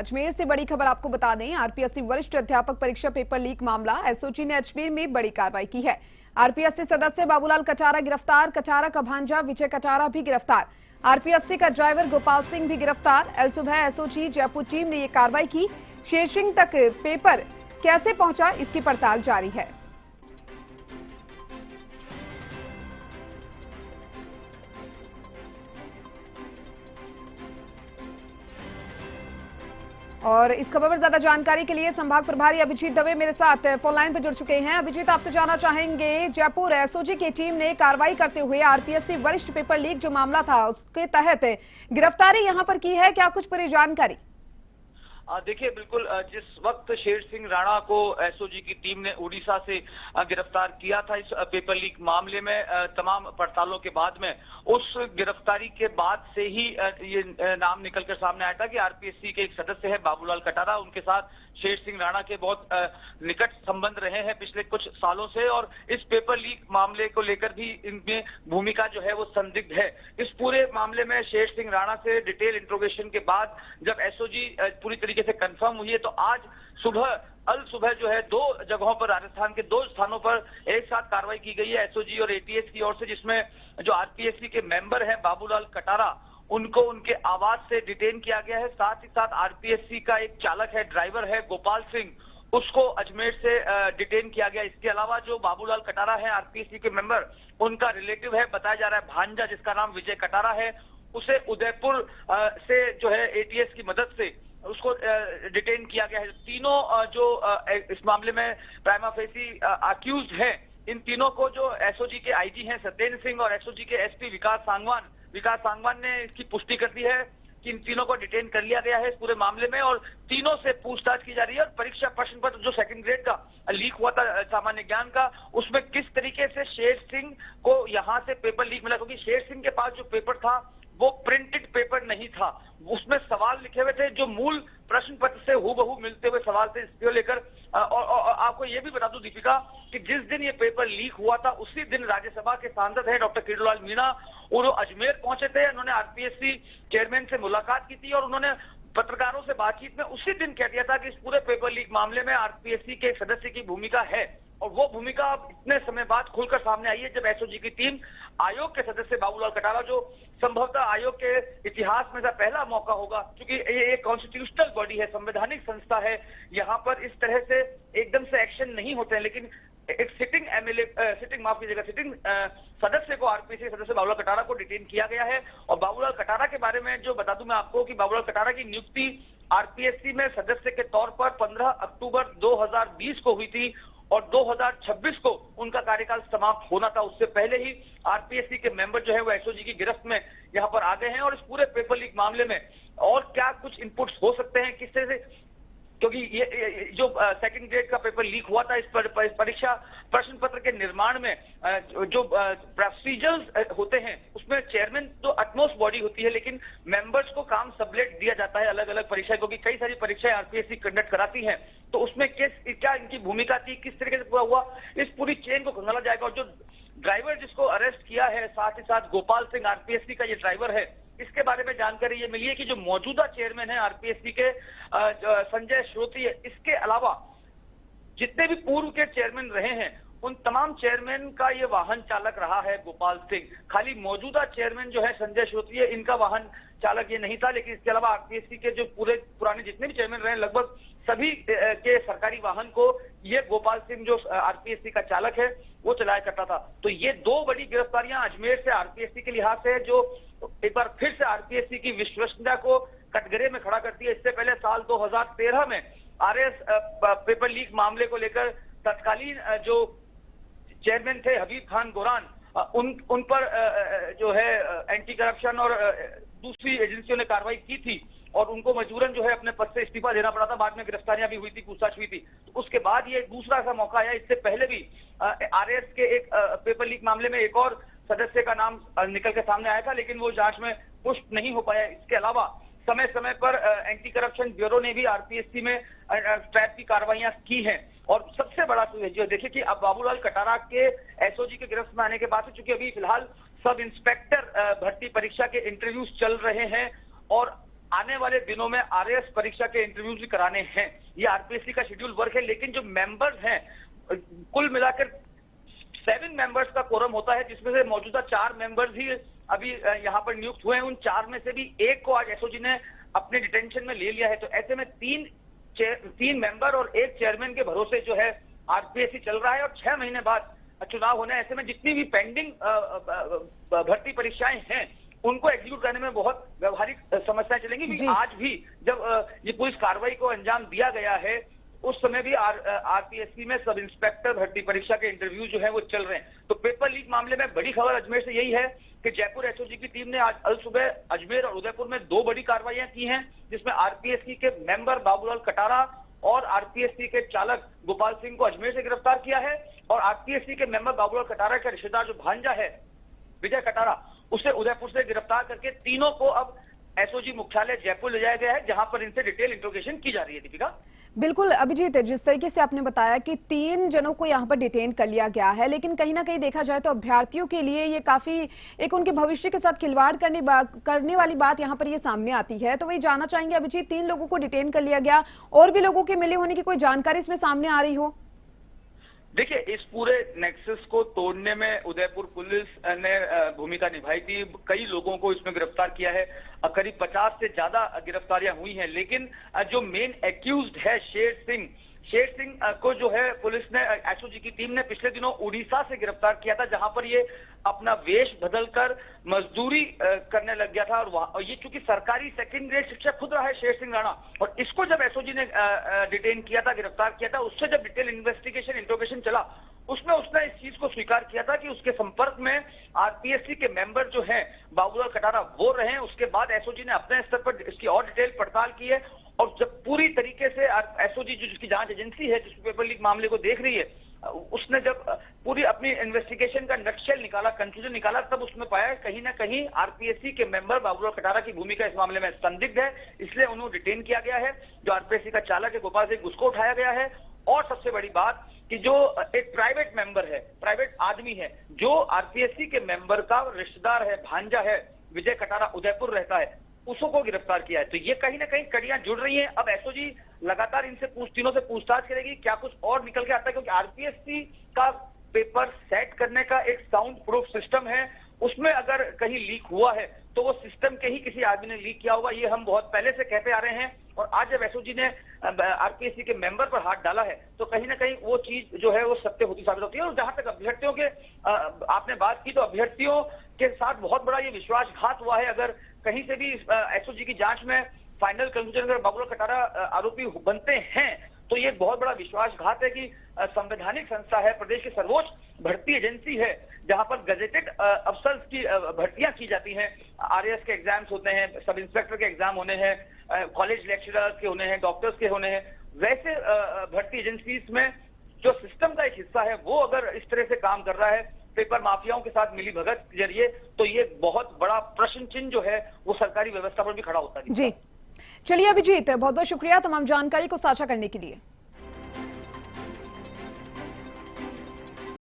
अजमेर से बड़ी खबर आपको बता दें। आरपीएससी वरिष्ठ अध्यापक परीक्षा पेपर लीक मामला, एसओजी ने अजमेर में बड़ी कार्रवाई की है। आरपीएससी सदस्य बाबूलाल कटारा गिरफ्तार, कटारा का भांजा विजय कटारा भी गिरफ्तार, आरपीएससी का ड्राइवर गोपाल सिंह भी गिरफ्तार। एल सुबह एसओजी जयपुर टीम ने ये कार्रवाई की। शेरसिंह तक पेपर कैसे पहुंचा, इसकी पड़ताल जारी है। और इस खबर पर ज्यादा जानकारी के लिए संभाग प्रभारी अभिजीत दवे मेरे साथ फोन लाइन पर जुड़ चुके हैं। अभिजीत, आपसे जानना चाहेंगे, जयपुर एसओजी की टीम ने कार्रवाई करते हुए आरपीएससी वरिष्ठ पेपर लीक जो मामला था उसके तहत गिरफ्तारी यहां पर की है, क्या कुछ पूरी जानकारी? देखिए, बिल्कुल जिस वक्त शेर सिंह राणा को एसओजी की टीम ने उड़ीसा से गिरफ्तार किया था इस पेपर लीक मामले में, तमाम पड़तालों के बाद में उस गिरफ्तारी के बाद से ही ये नाम निकलकर सामने आया था कि आरपीएससी के एक सदस्य है बाबूलाल कटारा, उनके साथ शेर सिंह राणा के बहुत निकट संबंध रहे हैं पिछले कुछ सालों से, और इस पेपर लीक मामले को लेकर भी इनमें भूमिका जो है वो संदिग्ध है। इस पूरे मामले में शेर सिंह राणा से डिटेल इंट्रोगेशन के बाद जब एसओजी पूरी तरीके से कंफर्म हुई है, तो आज सुबह जो है दो जगहों पर, राजस्थान के दो स्थानों पर एक साथ कार्रवाई की गई है एसओजी और एटीएस की ओर से, जिसमें जो आरपीएससी के मेंबर हैं बाबूलाल कटारा, उनको उनके आवास से डिटेन किया गया है। साथ ही साथ आरपीएससी का एक चालक है, ड्राइवर है गोपाल सिंह, उसको अजमेर से डिटेन किया गया। इसके अलावा जो बाबूलाल कटारा है आरपीएससी के मेंबर, उनका रिलेटिव है, बताया जा रहा है भांजा, जिसका नाम विजय कटारा है, उसे उदयपुर से जो है एटीएस की मदद से उसको डिटेन किया गया है। तीनों जो इस मामले में प्राइमा फेसी अक्यूज्ड हैं, इन तीनों को जो एसओजी के आईजी हैं सत्येंद्र सिंह और एसओजी के एसपी विकास सांगवान ने इसकी पुष्टि कर दी है कि इन तीनों को डिटेन कर लिया गया है इस पूरे मामले में, और तीनों से पूछताछ की जा रही है। और परीक्षा प्रश्न पत्र जो सेकंड ग्रेड का लीक हुआ था सामान्य ज्ञान का, उसमें किस तरीके से शेर सिंह को यहां से पेपर लीक मिला, क्योंकि शेर सिंह के पास जो पेपर था वो प्रिंटेड पेपर नहीं था, उसमें सवाल लिखे हुए थे जो मूल प्रश्न पत्र से हूबहू मिलते हुए सवाल थे। इसको लेकर और आपको ये भी बता दूं दीपिका कि जिस दिन ये पेपर लीक हुआ था उसी दिन राज्यसभा के सांसद है डॉक्टर किरोड़ीलाल मीणा, वो अजमेर पहुंचे थे। उन्होंने आरपीएससी चेयरमैन से मुलाकात की थी और उन्होंने पत्रकारों से बातचीत में उसी दिन कह दिया था कि इस पूरे पेपर लीक मामले में आरपीएससी के एक सदस्य की भूमिका है, और वो भूमिका अब इतने समय बाद खुलकर सामने आई है जब एसओजी की टीम आयोग के सदस्य बाबूलाल कटारा, जो संभवतः आयोग के इतिहास में पहला मौका होगा, क्योंकि ये एक कॉन्स्टिट्यूशनल बॉडी है, संवैधानिक संस्था है, यहाँ पर इस तरह से एकदम से एक्शन नहीं होते हैं, लेकिन एक सिटिंग सदस्य को, आरपीएससी सदस्य बाबूलाल कटारा को डिटेन किया गया है। और बाबूलाल कटारा के बारे में जो बता दूं मैं आपको कि बाबूलाल कटारा की नियुक्ति आरपीएससी में सदस्य के तौर पर 15 अक्टूबर 2020 को हुई थी और 2026 को उनका कार्यकाल समाप्त होना था। उससे पहले ही आरपीएससी के मेंबर जो है वो एसओजी की गिरफ्त में यहाँ पर आ गए हैं। और इस पूरे पेपर लीक मामले में और क्या कुछ इनपुट्स हो सकते हैं, किस तरह से, क्योंकि ये जो सेकंड ग्रेड का पेपर लीक हुआ था, इस परीक्षा प्रश्न पत्र के निर्माण में जो प्रोसीजर्स होते हैं उसमें चेयरमैन तो अटमोस्ट बॉडी होती है, लेकिन मेंबर्स को काम सबलेट दिया जाता है अलग अलग परीक्षा, क्योंकि कई सारी परीक्षाएं आरपीएससी कंडक्ट कराती हैं, तो उसमें क्या इनकी भूमिका थी, किस तरीके से पूरा हुआ, इस पूरी चेन को खंगाला जाएगा। और जो ड्राइवर जिसको अरेस्ट किया है, साथ ही साथ गोपाल सिंह आरपीएससी का ये ड्राइवर है, इसके बारे में जानकारी ये मिली है कि जो मौजूदा चेयरमैन है आरपीएससी के संजय श्रोती है, इसके अलावा जितने भी पूर्व के चेयरमैन रहे हैं उन तमाम चेयरमैन का ये वाहन चालक रहा है गोपाल सिंह। खाली मौजूदा चेयरमैन जो है संजय श्रोती है, इनका वाहन चालक ये नहीं था, लेकिन इसके अलावा आरपीएससी के जो पूरे पुराने जितने भी चेयरमैन रहे लगभग सभी के सरकारी वाहन को ये गोपाल सिंह जो आरपीएससी का चालक है वो चलाया करता था। तो ये दो बड़ी गिरफ्तारियां अजमेर से आरपीएससी के लिहाज से, जो एक बार फिर से आरपीएससी की विश्वसनीयता को कटघरे में खड़ा करती है। इससे पहले साल 2013 में आरएस पेपर लीक मामले को लेकर तत्कालीन जो चेयरमैन थे हबीब खान गोरान, उन पर जो है एंटी करप्शन और दूसरी एजेंसियों ने कार्रवाई की थी और उनको मजबूरन जो है अपने पद से इस्तीफा देना पड़ा था। बाद में गिरफ्तारियां भी हुई थी, पूछताछ हुई थी, तो उसके बाद ये दूसरा ऐसा मौका आया। इससे पहले भी आरएस के एक पेपर लीक मामले में एक और सदस्य का नाम निकल के सामने आया था, लेकिन वो जांच में पुष्ट नहीं हो पाया। इसके अलावा समय समय पर एंटी करप्शन ब्यूरो ने भी आरपीएससी में ट्रैप की कार्रवाइयां की हैं। और सबसे बड़ा जो देखिए कि अब बाबूलाल कटारा के एसओजी के गिरफ्त में आने के बाद, चूंकि अभी फिलहाल सब इंस्पेक्टर भर्ती परीक्षा के इंटरव्यूज चल रहे हैं और आने वाले दिनों में आरएएस परीक्षा के इंटरव्यूज भी कराने हैं। ये आरपीएससी का शेड्यूल वर्क है, लेकिन जो मेंबर्स हैं कुल मिलाकर 7 मेंबर्स का कोरम होता है, जिसमें से मौजूदा 4 मेंबर्स ही अभी यहाँ पर नियुक्त हुए हैं। उन 4 में से भी एक को आज एसओजी ने अपने डिटेंशन में ले लिया है। तो ऐसे में 3 मेंबर और 1 चेयरमैन के भरोसे जो है आरपीएससी चल रहा है और 6 महीने बाद चुनाव होना है। ऐसे में जितनी भी पेंडिंग भर्ती परीक्षाएं हैं उनको एग्जीक्यूट करने में बहुत व्यवहारिक समस्याएं चलेंगी। आज भी जब ये पुलिस कार्रवाई को अंजाम दिया गया है, उस समय भी आरपीएससी में सब इंस्पेक्टर भर्ती परीक्षा के इंटरव्यू जो है वो चल रहे हैं। तो पेपर लीक मामले में बड़ी खबर अजमेर से यही है कि जयपुर एसओजी की टीम ने आज अल सुबह अजमेर और उदयपुर में 2 बड़ी कार्रवाइयां की हैं, जिसमें आरपीएससी के मेंबर बाबूलाल कटारा और आरपीएससी के चालक गोपाल सिंह को अजमेर से गिरफ्तार किया है और आरपीएससी के मेंबर बाबूलाल कटारा का रिश्तेदार जो भांजा है विजय कटारा, उसे उदयपुर से गिरफ्तार करके तीनों को अब एसओजी मुख्यालय जयपुर ले जाया गया है, जहां पर इनसे डिटेल इंट्रोगेशन की जा रही है। दीपिका, बिल्कुल अभिजीत, जिस तरीके से आपने बताया कि 3 जनों को यहाँ पर डिटेन कर लिया गया है, लेकिन कहीं ना कहीं देखा जाए तो अभ्यर्थियों के लिए ये काफी एक उनके भविष्य के साथ खिलवाड़ करने वाली बात यहाँ पर ये सामने आती है। तो वही जानना चाहेंगे अभिजीत, 3 लोगों को डिटेन कर लिया गया, और भी लोगों के मिले होने की कोई जानकारी इसमें सामने आ रही हो? देखिए, इस पूरे नेक्सस को तोड़ने में उदयपुर पुलिस ने भूमिका निभाई थी। कई लोगों को इसमें गिरफ्तार किया है, करीब 50 से ज्यादा गिरफ्तारियां हुई हैं। लेकिन जो मेन एक्यूज्ड है शेर सिंह को जो है पुलिस ने, एसओजी की टीम ने पिछले दिनों उड़ीसा से गिरफ्तार किया था, जहां पर ये अपना वेश बदलकर मजदूरी करने लग गया था। और ये चूंकि सरकारी सेकंड ग्रेड शिक्षक खुद रहा है शेर सिंह राणा, और इसको जब एसओजी ने डिटेन किया था, गिरफ्तार किया था, उससे जब डिटेल इन्वेस्टिगेशन इंट्रोगेशन चला, उसमें उसने इस चीज को स्वीकार किया था कि उसके संपर्क में आरपीएससी के मेंबर जो हैं बाबूलाल कटारा वो रहे। उसके बाद एसओजी ने अपने स्तर पर इसकी और डिटेल पड़ताल की है, और जब पूरी तरीके से एसओजी जो जिसकी जांच एजेंसी है, जिस पेपर लीक मामले को देख रही है, उसने जब पूरी अपनी इन्वेस्टिगेशन का नक्शल निकाला, कंक्लूजन निकाला, तब उसमें पाया कहीं ना कहीं आरपीएससी के मेंबर बाबूलाल कटारा की भूमिका इस मामले में संदिग्ध है, इसलिए उन्हें डिटेन किया गया है। जो आरपीएससी का चालक है गोपाल सिंह, उसको उठाया गया है। और सबसे बड़ी बात कि जो एक प्राइवेट मेंबर है, प्राइवेट आदमी है, जो आरपीएससी के मेंबर का रिश्तेदार है, भांजा है, विजय कटारा, उदयपुर रहता है, उसको गिरफ्तार किया है। तो ये कहीं ना कहीं कड़ियां जुड़ रही हैं। अब एसओजी लगातार इनसे तीनों से पूछताछ करेगी, क्या कुछ और निकल के आता है, क्योंकि आरपीएससी का पेपर सेट करने का एक साउंड प्रूफ सिस्टम है, उसमें अगर कहीं लीक हुआ है तो वो सिस्टम के ही किसी आदमी ने लीक किया होगा। ये हम बहुत पहले से कहते आ रहे हैं, और आज जब एसओजी ने आरपीएससी के मेंबर पर हाथ डाला है, तो कहीं ना कहीं वो चीज जो है वो सत्य होती साबित होती है। और जहां तक अभ्यर्थियों के आपने बात की, तो अभ्यर्थियों के साथ बहुत बड़ा ये विश्वासघात हुआ है। अगर कहीं से भी एसओजी की जांच में फाइनल कंक्लूजन अगर बाबूलाल कटारा आरोपी बनते हैं, तो ये बहुत बड़ा विश्वासघात है कि संवैधानिक संस्था है, प्रदेश की सर्वोच्च भर्ती एजेंसी है, जहां पर गजेटेड अफसर्स की भर्तियां की जाती हैं। आरएएस के एग्जाम्स होते हैं, सब इंस्पेक्टर के एग्जाम होने हैं, कॉलेज लेक्चरर्स के होने हैं, डॉक्टर्स के होने हैं। वैसे भर्ती एजेंसीज में जो सिस्टम का एक हिस्सा है, वो अगर इस तरह से काम कर रहा है पेपर माफियाओं के साथ मिली भगत के जरिए, तो ये बहुत बड़ा प्रश्न चिन्ह जो है वो सरकारी व्यवस्था पर भी खड़ा होता है। जी, चलिए अभिजीत, बहुत बहुत शुक्रिया तमाम जानकारी को साझा करने के लिए।